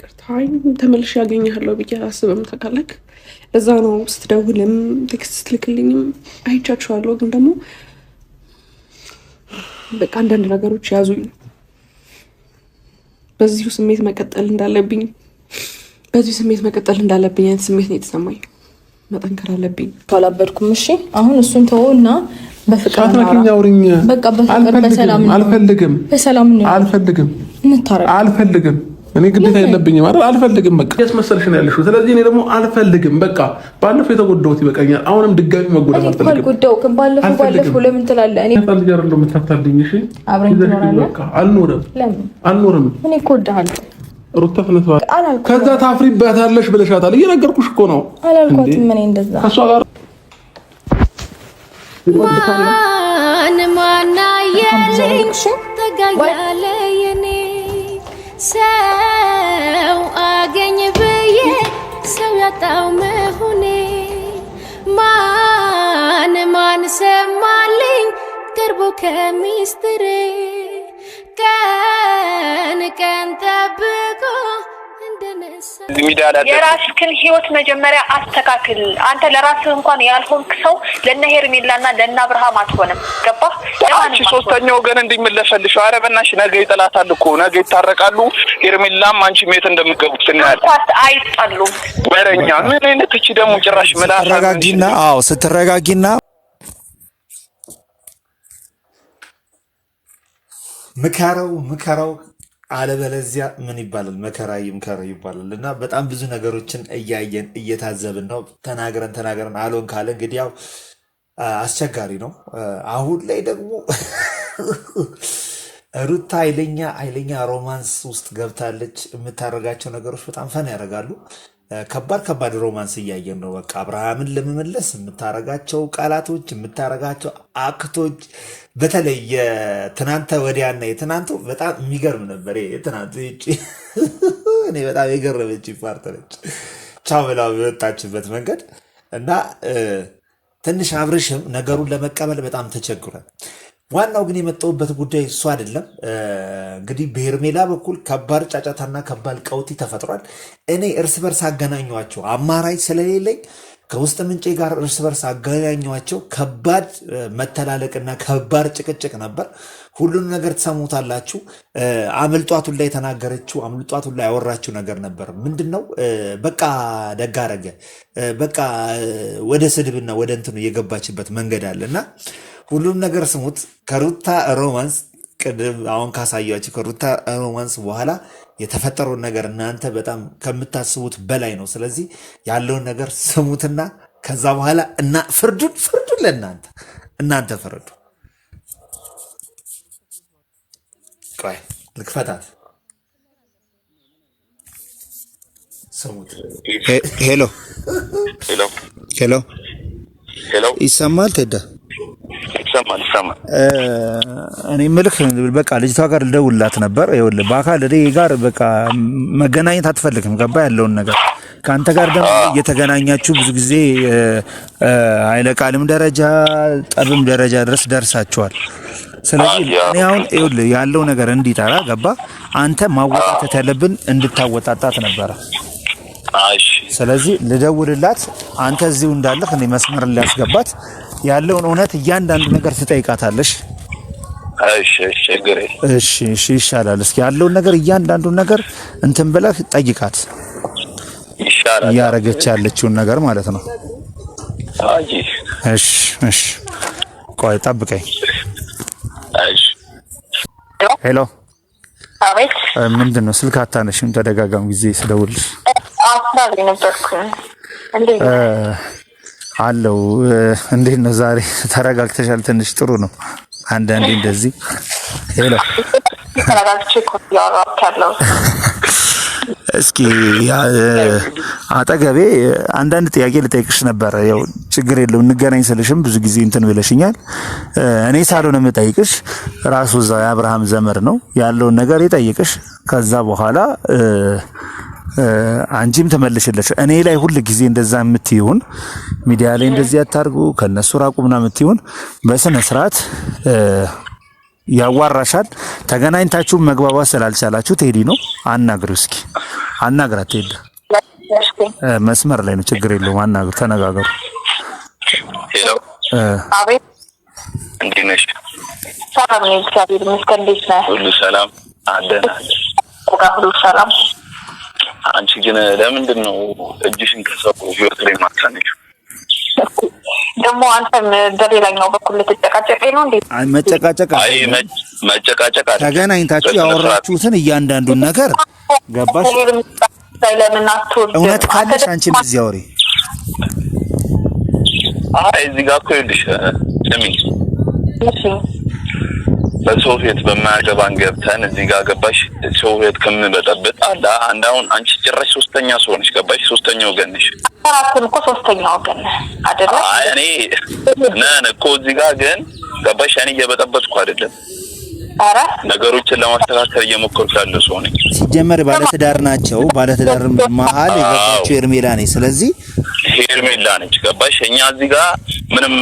ቅርታኝ ተመልሼ ያገኘሃለሁ ብዬ አስብም ታውቃለህ። ለዛ ነው ስትደውልም ቴክስት ስትልክልኝም አይቻችኋለሁ። ግን ደግሞ በቃ አንዳንድ ነገሮች ያዙኝ። በዚሁ ስሜት መቀጠል እንዳለብኝ አይነት ስሜት ነው የተሰማኝ። መጠንከር አለብኝ። ካላበድኩም እሺ፣ አሁን እሱን ተወውና በፍቅር በቃ በፍቅር በሰላም ነው። አልፈልግም፣ በሰላም ነው። አልፈልግም። እኔ ግዴታ የለብኝም አይደል? አልፈልግም። በቃ ያስመሰልሽ ነው ያለሽው። ስለዚህ እኔ ደግሞ አልፈልግም። በቃ ባለፈው የተጎዳሁት ይበቃኛል። አሁንም ድጋሚ መጎዳት አልፈልግም። አልጎዳሁም። ባለፈው ለምን ትላለህ? እኔ ታልጅ አይደለም የምታታልኝ። እሺ፣ አብረን ትኖራለህ። በቃ አልኖርም። እኔ እኮ እወድሃለሁ ሩታ። ፍነት ከዛ ታፍሪበታለሽ ብለሻታል። እየነገርኩሽ እኮ ነው። አላልኳትም እኔ እንደዛ ከሷ ጋር ማና የለኝ ተጋያለ የኔ ሰው አገኘ ብዬ ሰው ያጣው መሆኔ ማን ሰማልኝ ቀርቦ ከሚስጥሬ ቀን ጠብቆ የራስህን ህይወት መጀመሪያ አስተካክል። አንተ ለራስህ እንኳን ያልሆንክ ሰው ለነ ሄርሜላና ለነ አብርሃም አትሆንም። ገባህ? አንቺ ሶስተኛው ወገን እንዲመለፈልሽ። ኧረ በእናትሽ ነገ ይጠላታል እኮ ነገ ይታረቃሉ። ሄርሜላም አንቺ ሜት እንደምትገቡት እናያለን። አይጣሉም። ወረኛ ምን አይነት እቺ ደግሞ ጭራሽ ምላሳ ተረጋጊና፣ አዎ ስትረጋጊና ምከረው አለበለዚያ ምን ይባላል? መከራ ይምከረው ይባላል። እና በጣም ብዙ ነገሮችን እያየን እየታዘብን ነው። ተናግረን አልሆን ካለ እንግዲህ ያው አስቸጋሪ ነው። አሁን ላይ ደግሞ ሩታ ኃይለኛ ሮማንስ ውስጥ ገብታለች። የምታደርጋቸው ነገሮች በጣም ፈን ያደርጋሉ። ከባድ ሮማንስ እያየን ነው። በቃ አብርሃምን ለመመለስ የምታረጋቸው ቃላቶች፣ የምታረጋቸው አክቶች፣ በተለይ የትናንተ ወዲያና የትናንቱ በጣም የሚገርም ነበር። የትናንቱ እኔ በጣም የገረመች ፓርት ነች። ቻው ብላ የወጣችበት መንገድ እና ትንሽ አብርሽም ነገሩን ለመቀበል በጣም ተቸግሯል። ዋናው ግን የመጣሁበት ጉዳይ እሱ አይደለም። እንግዲህ በሄርሜላ በኩል ከባድ ጫጫታና ከባድ ቀውጢ ተፈጥሯል። እኔ እርስ በርስ አገናኟቸው አማራጭ ስለሌለኝ ከውስጥ ምንጬ ጋር እርስ በርስ አገናኟቸው። ከባድ መተላለቅና ከባድ ጭቅጭቅ ነበር። ሁሉን ነገር ትሰሙታላችሁ። አምልጧቱን ላይ የተናገረችው አምልጧቱን ላይ ያወራችው ነገር ነበር። ምንድነው? በቃ ደጋረገ በቃ ወደ ስድብና ወደ እንትኑ የገባችበት መንገድ አለና ሁሉም ነገር ስሙት። ከሩታ ሮማንስ ቅድም አሁን ካሳያችሁ ከሩታ ሮማንስ በኋላ የተፈጠረውን ነገር እናንተ በጣም ከምታስቡት በላይ ነው። ስለዚህ ያለውን ነገር ስሙትና ከዛ በኋላ እና ፍርዱን እናንተ ፍርዱ። ቆይ ልክፈታት። ስሙት። ሄሎ ይሰማል? ቴዳ ይሰማል። እኔ ምልክ በቃ ልጅቷ ጋር ልደውልላት ነበር። ይኸውልህ በአካል እኔ ጋር በቃ መገናኘት አትፈልግም። ገባ? ያለውን ነገር ከአንተ ጋር ደግሞ እየተገናኛችሁ ብዙ ጊዜ ኃይለ ቃልም ደረጃ ጠብም ደረጃ ድረስ ደርሳችኋል። ስለዚህ እኔ አሁን ይኸውልህ ያለው ነገር እንዲጠራ ገባ? አንተ ማወጣት ያለብን እንድታወጣጣት ነበረ። ስለዚህ ልደውልላት፣ አንተ እዚሁ እንዳለህ እኔ መስመር ሊያስገባት ያለውን እውነት እያንዳንዱ ነገር ትጠይቃታለሽ። እሺ ይሻላል። እስኪ ያለውን ነገር እያንዳንዱን ነገር እንትን ብለህ ጠይቃት። ይሻላል እያረገች ያለችውን ነገር ማለት ነው። እሺ ቆይ ጠብቀኝ። ሄሎ አቤት። ምንድን ነው ስልክ አታነሽም? ተደጋጋሚ ጊዜ ስደውልሽ አለው። እንዴት ነው ዛሬ? ተረጋግተሻል? ትንሽ ጥሩ ነው። አንዳንዴ እንደዚህ ሄሎ እስኪ አጠገቤ አንዳንድ ጥያቄ ልጠይቅሽ ነበር። ያው ችግር የለውም እንገናኝ ስልሽም ብዙ ጊዜ እንትን ብለሽኛል። እኔ ሳልሆን የምጠይቅሽ ራሱ እዛው የአብርሃም ዘመድ ነው ያለውን ነገር ይጠይቅሽ። ከዛ በኋላ አንቺም ተመልሽለሽ እኔ ላይ ሁሉ ጊዜ እንደዛ የምትይውን ሚዲያ ላይ እንደዚህ አታርጉ ከነሱ ራቁ ምናምን የምትይውን በስነ ስርዓት ያዋራሻል። ተገናኝታችሁ መግባባት ስላልቻላችሁ ቴዲ ነው አናግሪው እስኪ አናግራት ሄደ መስመር ላይ ነው። ችግር የለውም። አናግሩ፣ ተነጋገሩ። ሄሎ አቤት። እንዴት ነሽ? ሰላም ነኝ፣ እግዚአብሔር ይመስገን። እንዴት ነህ? ሁሉ ሰላም አለን። ሁሉ ሰላም። አንቺ ግን ለምንድን ነው እጅሽን ከሰው ህይወት ላይ ማታነሺው? ደግሞ አንተም በሌላኛው በኩል ልትጨቃጨቀኝ ነው እንዴ? መጨቃጨቅ ተገናኝታችሁ ያወራችሁትን እያንዳንዱን ነገር ገባሽ? እውነት ካለሽ አንቺም እዚህ አውሪ። እዚህ ጋር እኮ ይኸውልሽ ስሚ፣ በሰው ቤት በማያገባን ገብተን እዚህ ጋር ገባሽ? ሰው ቤት ከምንበጠብጥ አሁን አንቺ ጭራሽ ሶስተኛ ሰው ነሽ። ገባሽ? ሶስተኛ ወገን ነሽ። አራቱን እኮ ሶስተኛ ወገን አይደለ? እኔ ነን እኮ እዚህ ጋር ግን ገባሽ? እኔ እየበጠበጥኩ አይደለም። አረ ነገሮችን ለማስተካከል እየሞከርኩ ያለው ሰው ነኝ። ሲጀመር ባለትዳር ናቸው። ባለትዳር መሀል የገባችው ሄርሜላ ነች። ስለዚህ ሄርሜላ ነች። ገባሽ? እኛ እዚህ ጋር ምንም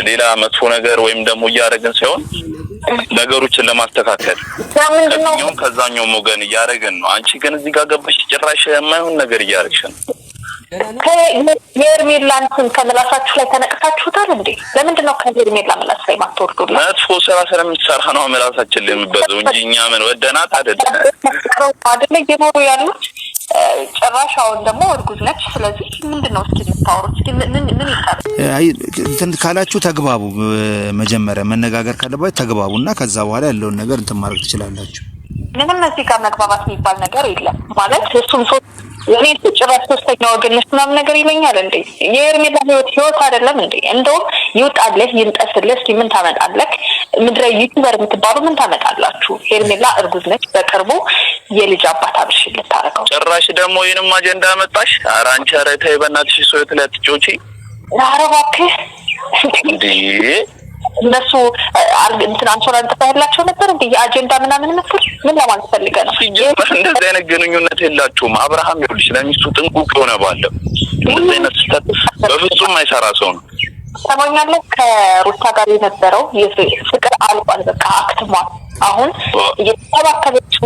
ሌላ መጥፎ ነገር ወይም ደግሞ እያደረግን ሳይሆን ነገሮችን ለማስተካከል ከዛኛውም ወገን እያደረግን ነው። አንቺ ግን እዚህ ጋር ገባሽ ጭራሽ የማይሆን ነገር እያደረግሽ ነው። ከሄርሜላን ስም ከምላሳችሁ ላይ ተነቅሳችሁታል እንዴ? ለምንድን ነው ከሄርሜላ ምላስ ላይ ማትወርዱላት? መጥፎ ስራ ስለምትሰራ ነው ምላሳችን ላይ የሚበዛው እንጂ እኛ ምን ወደናት አይደለም አይደለ እየኖሩ ያሉት። ጭራሽ አሁን ደግሞ እርጉዝ ነች። ስለዚህ ምንድነው እስኪ ልታወሩት? እስኪ ምን ይታረቅ? አይ እንትን ካላችሁ ተግባቡ። መጀመሪያ መነጋገር ካለባችሁ ተግባቡና ከዛ በኋላ ያለውን ነገር እንትን ማድረግ ትችላላችሁ። ምንም እዚህ ጋር መግባባት የሚባል ነገር የለም ማለት እሱም እኔ ጭራሽ ሶስተኛ ወገን ነሽ ምናምን ነገር ይለኛል እንዴ? የሄርሜላ ህይወት አይደለም እንዴ? እንደውም ይውጣልህ ይንጠስልህ። እስኪ ምን ታመጣለህ? ምድረ ዩቲዩበር የምትባሉ ምን ታመጣላችሁ? ሄርሜላ እርጉዝ ነች። በቅርቡ የልጅ አባት አብርሽ ልታረገው። ጭራሽ ደግሞ ይሄንም አጀንዳ መጣሽ። ኧረ አንቺ ኧረ ተይ በእናትሽ ሰው የተለያት ጮጪ። ኧረ እባክህ እንዴ እነሱ እንትን አንሶላ እንጥፋላቸው ነበር እንዴ? የአጀንዳ ምናምን መስል ምን ለማለት ፈልገህ ነው? እንደዚህ አይነት ግንኙነት የላችሁም። አብርሃም ይኸውልሽ ለሚስቱ ጥንቁቅ የሆነ ባለ እንደዚህ አይነት ስህተት በፍጹም አይሰራ ሰው ነው። ሰሞኛለህ ከሩታ ጋር የነበረው ፍቅር አልቋል። በቃ አክትሟል። አሁን እየተባከለችው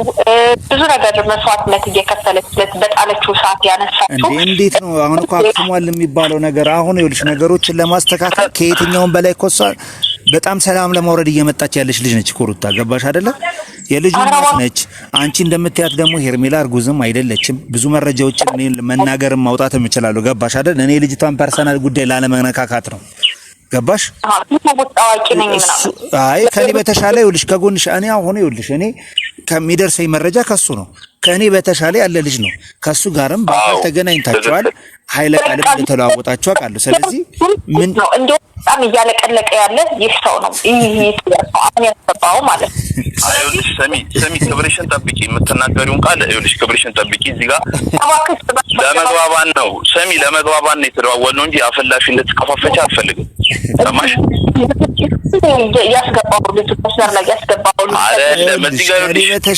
ብዙ ነገር መስዋዕትነት እየከፈለችለት በጣለችው ሰዓት ያነሳችው እንዴት ነው? አሁን እኮ አክትሟል የሚባለው ነገር አሁን ይኸውልሽ ነገሮችን ለማስተካከል ከየትኛውም በላይ ኮሳ በጣም ሰላም ለማውረድ እየመጣች ያለች ልጅ ነች። ኮሩታ ገባሽ አይደለ? የልጅ እናት ነች። አንቺ እንደምትያት ደግሞ ሄርሜላ እርጉዝም አይደለችም። ብዙ መረጃዎችን እኔ መናገርም ማውጣትም እችላለሁ። ገባሽ አይደል? እኔ ልጅቷን ፐርሰናል ጉዳይ ላለመነካካት ነው። ገባሽ? አይ ከኔ በተሻለ ይኸውልሽ ከጎንሽ እኔ አሁን ይኸውልሽ እኔ ከሚደርሰኝ መረጃ ከሱ ነው። ከኔ በተሻለ ያለ ልጅ ነው። ከሱ ጋርም በአካል ተገናኝታችኋል። ኃይለ ቃልም እንደተለዋወጣችሁ አውቃለሁ። ስለዚህ ምን ነው እንደው በጣም እያለቀለቀ ያለ ይህ ሰው ነው። ይህ አሁን ያስገባው ማለት ነው። አይውልሽ ሰሚ ክብርሽን ጠብቂ። የምትናገሪውን ቃል ይኸውልሽ ክብርሽን ጠብቂ። እዚህ ጋር ለመግባባን ነው። ሰሚ ለመግባባን ነው የተደዋወልነው እንጂ አፈላፊ እንድትከፋፈች አልፈልግም። ሰማሽ? ያስገባው ልጅ ፖስተር ላይ ያስገባው አይደለም። እዚህ ጋር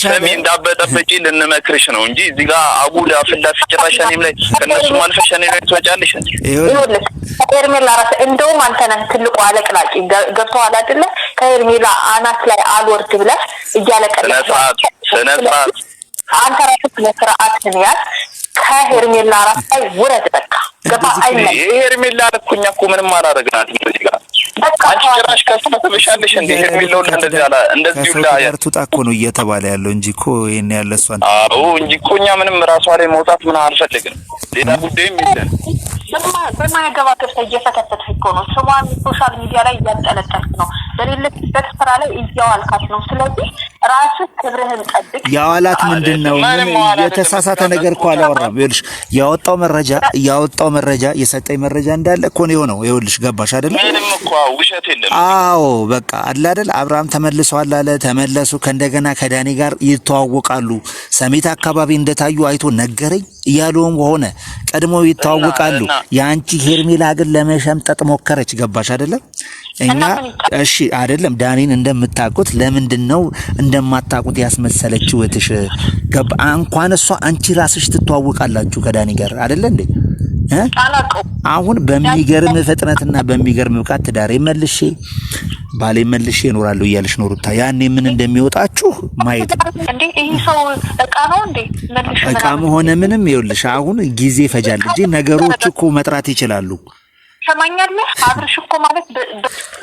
ሰሚ እንዳበጠበጪ ልንመክርሽ ነው እንጂ እዚህ ጋር አጉል አፈላፊ ጭራሽ እኔም ላይ ከነሱ ማልፈሽ እኔ ላይ ትወጫለሽ እንዴ? ይኸውልሽ ሄርሜላ ራስ እንደውም አንተ ነህ ትልቁ አለቅላቂ። ገብቶሃል አይደለ? ከሄርሜላ አናት ላይ አልወርድ ብለህ እያለቀለቀ ስነ ስርዓት አንተ ራስህ ስነ ስርዓትን ያዝ። ከሄርሜላ ራስ ላይ ውረድ በቃ ገባ። አይደል? ሄርሜላ እኮኛ እኮ ምንም አላደረግናት እዚህ ጋር አንቺ ጭራሽ ከፍታ ተበሻለሽ እንዴ? ሄርሜላውን እንደዚህ ሁላ ያርቱጣ እኮ ነው እየተባለ ያለው እንጂ እኮ ይሄን ያለ እሷን እንጂ እኮ እኛ ምንም ራሷ ላይ መውጣት ምን አልፈልግም። ሌላ ጉዳይም የለም። በማያገባ ገብተህ እየፈተፈትህ እኮ ነው። ስሟን ሶሻል ሚዲያ ላይ እያንጠለጠልክ ነው። በሌለችበት ስራ ላይ እያዋልካት ነው። ስለዚህ ራስህ ክብርህን ጠብቅ። ያዋላት ምንድን ነው? የተሳሳተ ነገር እኮ አላወራም። ይኸውልሽ ያወጣው መረጃ የሰጠኝ መረጃ እንዳለ እኮ ነው የሆነው። ይኸውልሽ ገባሽ አይደል? ምንም እኮ ውሸት የለም። አዎ በቃ አለ አይደል? አብርሃም ተመልሷል አለ። ተመለሱ። ከእንደገና ከዳኒ ጋር ይተዋወቃሉ። ሰሜት አካባቢ እንደታዩ አይቶ ነገረኝ እያሉም ሆነ ቀድሞ ይተዋወቃሉ። ያንቺ ሄርሜላ ግን ለመሸምጠጥ ሞከረች። ገባሽ አይደለም? እኛ እሺ አይደለም ዳኒን እንደምታውቁት ለምንድነው እንደማታውቁት ያስመሰለችው እትሽ ገባ። እንኳን እሷ አንቺ ራስሽ ትተዋወቃላችሁ ከዳኒ ጋር አይደለ እንዴ? አሁን በሚገርም ፍጥነትና በሚገርም ብቃት ትዳሬ መልሼ ባሌ መልሼ እኖራለሁ እያልሽ ነው ሩታ። ያኔ ምን እንደሚወጣችሁ ማየት እንዴ? ይሄ ሰው እቃ ነው እንዴ? መልሼ እቃ ሆነ ምንም ይኸውልሽ፣ አሁን ጊዜ ይፈጃል እንጂ ነገሮች እኮ መጥራት ይችላሉ። ሰማኛለህ? አብርሽ እኮ ማለት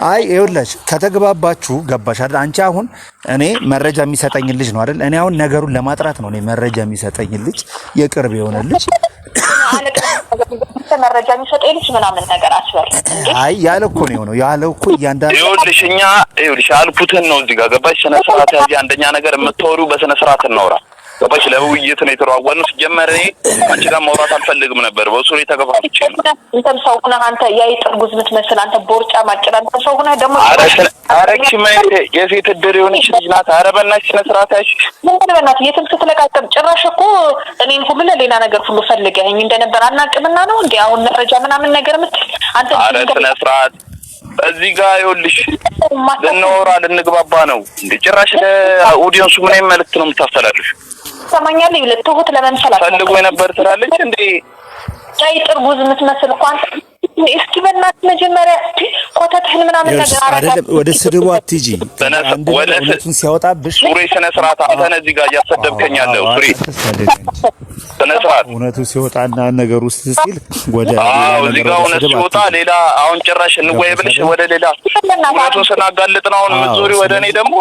አይ ይኸውልሽ፣ ከተግባባችሁ ገባሽ አይደል? አንቺ አሁን እኔ መረጃ የሚሰጠኝ ልጅ ነው አይደል? እኔ አሁን ነገሩን ለማጥራት ነው እኔ መረጃ የሚሰጠኝ ልጅ የቅርብ የሆነ ልጅ መረጃ የሚሰጠኝ ልጅ ምናምን ነገር አስበል። አይ ያለ እኮ ነው የሆነው፣ ያለ እኮ እያንዳንዱ ይኸውልሽ፣ እኛ ይኸውልሽ አልኩትን ነው እዚህ ጋር ገባሽ? ስነ ስርዓት ያዚ አንደኛ ነገር የምትወሪው በስነ ስርዓት እናውራ ገባሽ? ለውይይት ነው የተሯዋልነው። ሲጀመር እኔ አንቺ ጋር ማውራት አልፈልግም ነበር። በሱሪ ተገፋፍቼ ነው። እንተም ሰው ሆነ አንተ ያይጥር ጉዝ ምትመስል አንተ ቦርጫ ማጭራን ሰው ሆነ ደግሞ አረክሽ ማለት የሴት እድር የሆነች ልጅ ናት። ኧረ በእናትሽ ስነ ስርዓት ያሽ ምን በእናትህ የትም ስትለቃቀም ጭራሽ እኮ እኔን ሁሉ ለሌላ ነገር ሁሉ ፈልገኸኝ እንደነበር አናቅምና ነው እንዴ አሁን መረጃ ምናምን ነገር ምትል አንተ? ኧረ ስነ ስርዓት እዚህ ጋር ይኸውልሽ ልንወራ ልንግባባ ነው እንዴ? ጭራሽ ለኦዲየንሱ ምን አይነት መልዕክት ነው የምታስተላልፊው? ሰማኛለህ? ለትሁት ለመንፈላ ፈልጎ የነበር ትላለች እንዴ? ያይጥር ጉዝ ምትመስል እኮ አንተ እስኪ በእናትህ መጀመሪያ ኮተትህን ምናምን ነገር አይደለም ወደ ስድቡ አትጂ። እውነቱን ሲያወጣብሽ ሱሪ ስነ ስርዓት አንተን እዚህ ጋር እያሰደብከኝ ያለው ሱሪ ስነ ስርዓት እውነቱ ሲወጣና ነገር ውስጥ ሲል ወደ እዚህ ጋር እውነት ሲወጣ ሌላ አሁን ጭራሽ እንወይ ብለሽ ወደ ሌላ እውነቱን ስናጋልጥ ነው አሁን ዙሪ ወደ እኔ ደግሞ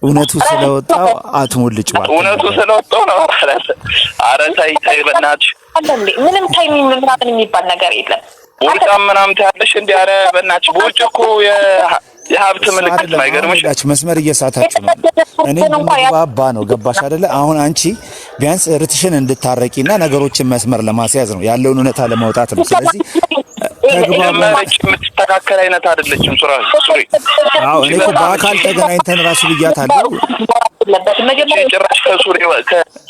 እውነቱ ስለወጣው አትሞልጭ ማለት እውነቱ ስለወጣው ነው። ኧረ ተይ ተይ በእናትሽ ምንም ታይሚንግ ምናምን የሚባል ነገር የለም። ቦርጫም ምናምን ታያለሽ እንዴ? ኧረ በእናትሽ ቦርጭ እኮ የሀብት ምልክት ነው። አይገርምሽ? መስመር እየሳታችሁ ነው። እኔ ባባ ነው ገባሽ አይደለ? አሁን አንቺ ቢያንስ ርትሽን እንድታረቂና ነገሮችን መስመር ለማስያዝ ነው ያለውን እውነታ ለማውጣት ነው። ስለዚህ ተግባባች የምትስተካከል አይነት አይደለችም ሱሪ። አዎ እኔ እኮ በአካል ተገናኝተን ራሱ ብያታለሁ። ጭራሽ ከሱሪ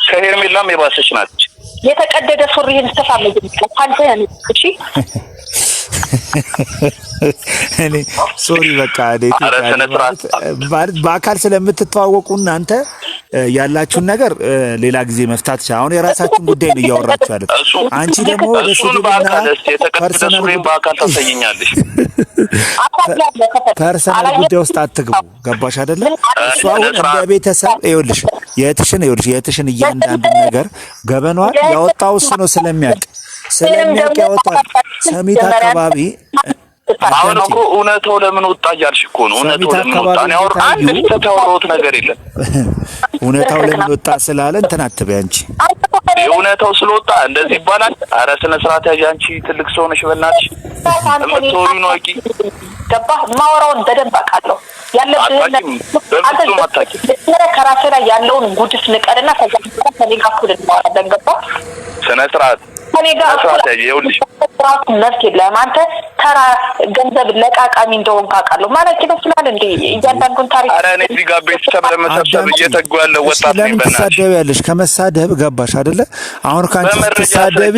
ከሄርሜላም የባሰች ናት። የተቀደደ ሱሪህን ተፋለግ አንተን እሺ እኔ ሶሪ በቃ በአካል ስለምትተዋወቁ እናንተ ያላችሁን ነገር ሌላ ጊዜ መፍታት ይችላል። አሁን የራሳችሁን ጉዳይ ነው እያወራችሁ ያለው። አንቺ ደግሞ በስድብና ፐርሰናል ጉዳይ ውስጥ አትግቡ። ገባሽ አይደለ? እሱ አሁን እንደ ቤተሰብ ይኸውልሽ የእህትሽን እያንዳንዱ ነገር ገበኗን ያወጣው እሱ ነው ስለሚያውቅ ያወጣል። ሰሚት አካባቢ አሁን እኮ እውነታው ለምን ወጣ እያልሽ እኮ ነው። እውነታው ለምን ወጣ ነው? አንድ ተታወሩት ነገር የለም። እውነታው ለምን ወጣ ስላለ እንትን አትበይ አንቺ። እውነታው ስለወጣ እንደዚህ ይባላል? ኧረ ስነ ስርዓት ያዥ አንቺ። ትልቅ ሰው ነሽ በእናትሽ። የምትወሪው ነው አቂ ገባህ? ማወራውን በደንብ አውቃለሁ። ያለብህን በፍጹም አታውቂም። ከራስህ ላይ ያለውን ጉድፍ ንቀርና ከዛ ከኔ ጋር እኩል እናወራለን። ገባህ? ስነ ስርዓት ከኔ ጋር ይኸውልሽ መብት የለም። አንተ ተራ ገንዘብ ለቃቃሚ እንደሆንክ አውቃለሁ ማለት ይመስላል እንዴ? እያንዳንዱን ታሪክ ኧረ እኔ እዚህ ጋር ቤተሰብ ለመሰብሰብ እየተጉ ያለው ወጣት ነኝ። በእናትሽ ትሳደቢያለሽ። ከመሳደብ ገባሽ አይደለ? አሁን ካንቺ ትሳደቢ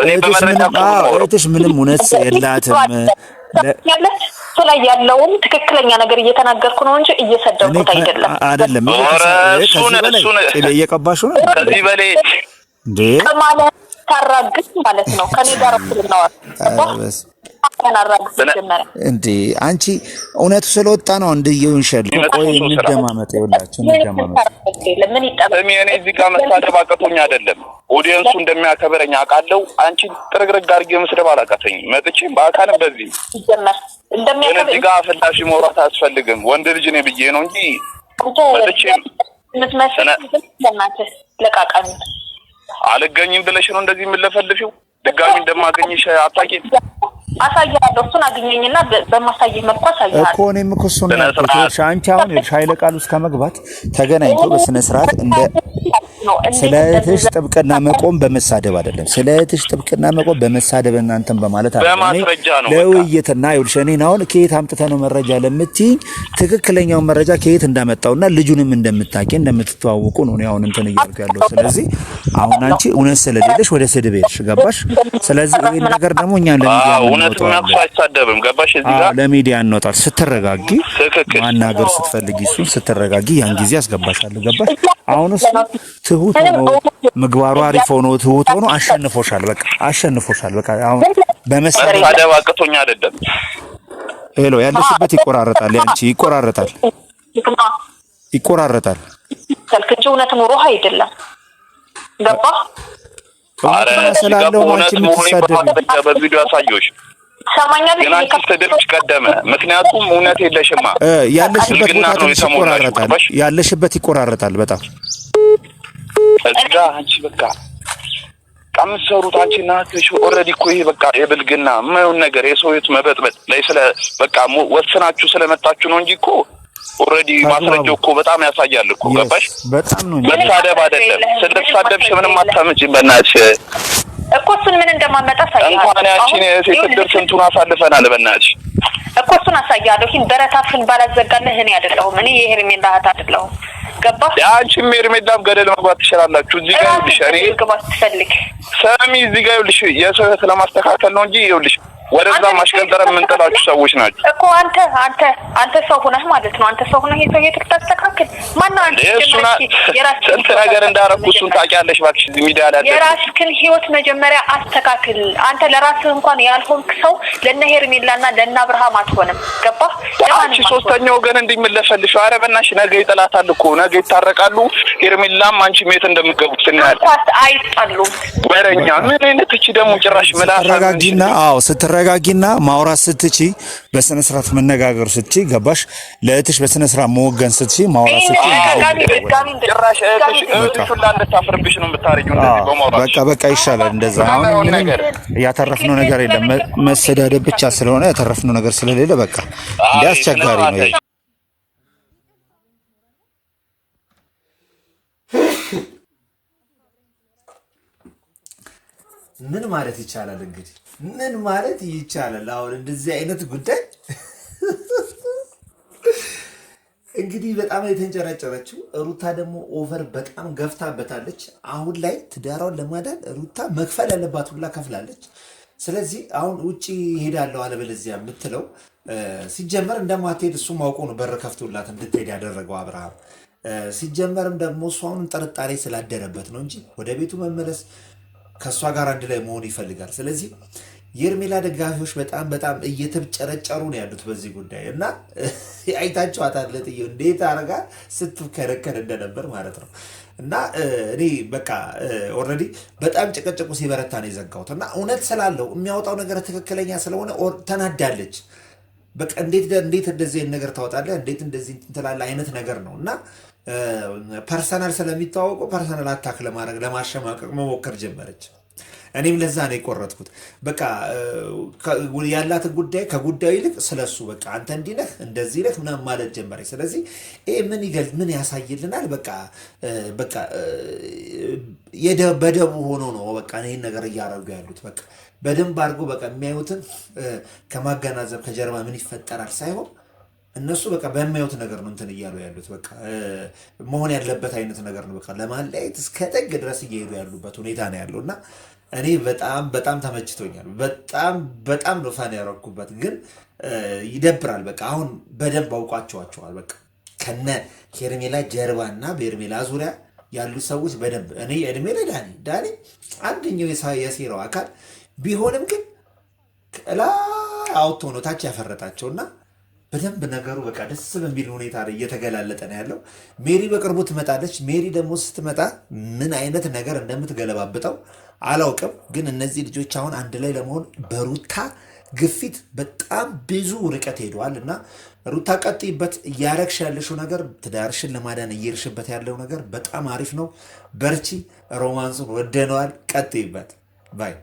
እህትሽ ምንም እውነት የላትም እሱ ላይ ያለውን ትክክለኛ ነገር እየተናገርኩ ነው እንጂ እየሰደብኩት አይደለም። አይደለም እየቀባሽ ነው ከዚህ በላይ እንዴ ማለት ታራግጥ ማለት ነው። ከኔ ጋር እንዴ አንቺ እውነቱ ስለወጣ ነው እንደየውንሸል ቆይ እንደማመጥ ይውላችሁ እንደማመጥ ለምን ይጣበቅ እኔ እዚህ ጋር መሳደብ አቀቶኝ አይደለም። ኦዲየንሱ እንደሚያከብረኝ አውቃለሁ። አንቺ ጥርግርግ አድርጌ መስደብ አላቀተኝም። መጥቼ በአካልም በዚህ እንደሚያከብረኝ እዚህ ጋር አፈላሽ መውራት አያስፈልግም። ወንድ ልጅ ነኝ ብዬ ነው እንጂ መጥቼ ምትመስል ለማለት ለቃቃሚ አልገኝም ብለሽ ነው እንደዚህ የምለፈልፊው? ድጋሚ እንደማገኝሽ አታውቂም? አሳያለሁ። እሱን አገኘኝና በማሳየት መልኩ አሳያለሁ እኮ እኔም እኮ እሱን ነው ያልኩት። አንቺ አሁን ኃይለ ቃል ውስጥ ከመግባት ተገናኝቶ በስነ ስርዓት እንደ ስለ እህትሽ ጥብቅና መቆም በመሳደብ አይደለም። ስለ እህትሽ ጥብቅና መቆም በመሳደብ እናንተን በማለት አይደለም። ለውይይትና ይኸውልሽ እኔን አሁን ከየት አምጥተህ ነው መረጃ ለምትይኝ ትክክለኛውን መረጃ ከየት እንዳመጣውና ልጁንም እንደምታውቂ እንደምትተዋወቁ ነው አሁን እንትን እያልኩ ያለው። ስለዚህ አሁን አንቺ እውነት ስለሌለሽ ወደ ስድብ ሄድሽ። ገባሽ? ስለዚህ ይሄን ነገር ደግሞ እኛ ለሚዲያ እውነት የሚያውቁ አይሳደብም። ገባሽ? እዚህ ጋር ለሚዲያ እንወጣል። ስትረጋጊ ማናገር ስትፈልጊ እሱን ስትረጋጊ ያን ጊዜ አስገባሻለሁ። ገባሽ? አሁንስ ትሁት ሆኖ ምግባሩ አሪፍ ሆኖ ትሁት ሆኖ አሸንፎሻል። በቃ አሸንፎሻል። በቃ አሁን በመሰለኝ ታደብ አቅቶኝ አይደለም። ሄሎ ያለሽበት ይቆራረጣል፣ ያንቺ ይቆራረጣል ይቆራረጣል። ከልክጭ እውነት ኑሮ አይደለም ገባ አረ ስላለው አንቺ የምትሳደብ በቪዲዮ ያሳየሽ ሰማኛለሽ። ግን አንቺ ተደብጭ ቀደመ። ምክንያቱም እውነት የለሽማ ያለሽበት ይቆራረጣል፣ ያለሽበት ይቆራረጣል በጣም እዚጋ አንቺ በቃ ቀምሰሩት አንቺና ትሽ ኦሬዲ እኮ ይሄ በቃ የብልግና የማይሆን ነገር የሰው ህይወት መበጥበጥ ላይ ስለ በቃ ወስናችሁ ስለመጣችሁ ነው እንጂ እኮ ኦሬዲ ማስረጃው እኮ በጣም ያሳያል እኮ ገባሽ? በጣም ነው መሳደብ አይደለም። ስለተሳደብሽ ምንም አታመጪ በእናትሽ እኮ እሱን ምን እንደማመጣ ሳይሆን እንኳን ያቺን የሴት ስንቱን አሳልፈናል በእናትሽ እኮ እሱን አሳያለሁ። ይሄን በረታፍን ባላዘጋለህ እኔ አይደለሁም እኔ የሄርሜላ እህት አይደለሁም ገባ? አንቺም ሄርሜላም ገደል መግባት ትችላላችሁ። እዚህ ጋር ይኸውልሽ እኔ ግባት ትፈልግ ሰሚ እዚህ ጋር ይኸውልሽ የሰው ህይወት ለማስተካከል ነው እንጂ ይኸውልሽ ወደዛ ማሽቀንጠር የምንጠላችሁ ሰዎች ናቸው እኮ አንተ ሰው ሆነህ ማለት ነው። አንተ ሰው ሆነህ የሰው ህይወት ታስተካክል ማነው? አንተ ስንት ነገር እንዳረኩ እሱን ታውቂያለሽ እባክሽ። እዚህ ሚዲያ ላይ የራስህን ህይወት መጀመሪያ አስተካክል። አንተ ለራስህ እንኳን ያልሆንክ ሰው ለነ ሄርሜላና ለነ አብርሃም አትሆንም ገባህ? አንቺ ሶስተኛ ወገን እንዲመለፈልሽ ኧረ በእናትሽ ነገ ይጠላታል እኮ ነገ ይታረቃሉ። ሄርሜላም አንቺ ሜት እንደምትገቡት እናያለን። አይጣሉም ወረኛ ምን አይነት እቺ ደግሞ ጭራሽ ምላሳ ተረጋጊና ስትረጋጊና ማውራት ስትቺ በስነ ስርዓት መነጋገር ስትቺ ገባሽ? ለእህትሽ በስነ ስርዓት መወገን ስትቺ ማውራት ስትቺ ጭራሽ እህትሽ እንዳንታፍርብሽ ነው የምታረጊው እንደዚህ በማውራት በቃ ይሻላል እንደዛ። አሁን ምንም ያተረፍነው ነገር የለም። መሰዳደብ ብቻ ስለሆነ ያተረፍነው ነገር ስለሌለ በቃ እንደ አስቸጋሪ ነው። ምን ማለት ይቻላል እንግዲህ ምን ማለት ይቻላል? አሁን እንደዚህ አይነት ጉዳይ እንግዲህ በጣም የተንጨረጨረችው ሩታ ደግሞ ኦቨር በጣም ገፍታበታለች። አሁን ላይ ትዳሯን ለማዳን ሩታ መክፈል ያለባት ሁላ ከፍላለች። ስለዚህ አሁን ውጪ ሄዳለሁ አለበለዚያ የምትለው ሲጀመር እንደማትሄድ እሱ ማውቆ ነው በር ከፍቶላት እንድትሄድ ያደረገው አብርሃም። ሲጀመርም ደግሞ እሱ አሁን ጥርጣሬ ስላደረበት ነው እንጂ ወደ ቤቱ መመለስ ከእሷ ጋር አንድ ላይ መሆን ይፈልጋል። ስለዚህ የሄርሜላ ደጋፊዎች በጣም እየተጨረጨሩ ነው ያሉት በዚህ ጉዳይ እና አይታችኋታል ለጥዬው እንዴት አረጋ ስትከረከር እንደነበር ማለት ነው። እና እኔ በቃ ኦልሬዲ በጣም ጭቅጭቁ ሲበረታ ነው የዘጋሁት እና እውነት ስላለው የሚያወጣው ነገር ትክክለኛ ስለሆነ ተናዳለች። በቃ እንዴት እንደዚህ ነገር ታወጣለህ እንዴት እንደዚህ ትላለህ አይነት ነገር ነው እና ፐርሰናል ስለሚታወቁ ፐርሰናል አታክ ለማድረግ ለማሸማቀቅ መሞከር ጀመረች። እኔም ለዛ ነው የቆረጥኩት። በቃ ያላትን ጉዳይ ከጉዳዩ ይልቅ ስለሱ በቃ አንተ እንዲህ ነህ እንደዚህ ነህ ምናምን ማለት ጀመረች። ስለዚህ ይሄ ምን ያሳይልናል? በቃ በደቡ ሆኖ ነው በቃ ይሄን ነገር እያደረጉ ያሉት። በቃ በደንብ አድርጎ በቃ የሚያዩትን ከማገናዘብ ከጀርባ ምን ይፈጠራል ሳይሆን እነሱ በቃ በሚያዩት ነገር ነው እንትን እያሉ ያሉት። በቃ መሆን ያለበት አይነት ነገር ነው። በቃ ለማለያየት እስከ ጥግ ድረስ እየሄዱ ያሉበት ሁኔታ ነው ያለው እና እኔ በጣም ተመችቶኛል። በጣም ነው ፋን ያደረኩበት። ግን ይደብራል። በቃ አሁን በደንብ አውቋቸዋቸዋል። በቃ ከነ ሄርሜላ ጀርባና በሄርሜላ ዙሪያ ያሉ ሰዎች በደንብ እኔ እድሜ ዳኒ አንደኛው የሴራው አካል ቢሆንም ግን ላይ አውጥቶ ነው ታች ያፈረጣቸውና በደንብ ነገሩ በቃ ደስ በሚል ሁኔታ ላይ እየተገላለጠ ነው ያለው። ሜሪ በቅርቡ ትመጣለች። ሜሪ ደግሞ ስትመጣ ምን አይነት ነገር እንደምትገለባብጠው አላውቅም። ግን እነዚህ ልጆች አሁን አንድ ላይ ለመሆን በሩታ ግፊት በጣም ብዙ ርቀት ሄደዋል እና ሩታ ቀጥይበት። እያረግሽ ያለሽው ነገር ትዳርሽን ለማዳን እየሄድሽበት ያለው ነገር በጣም አሪፍ ነው። በርቺ። ሮማንሱን ወደነዋል። ቀጥይበት ባይ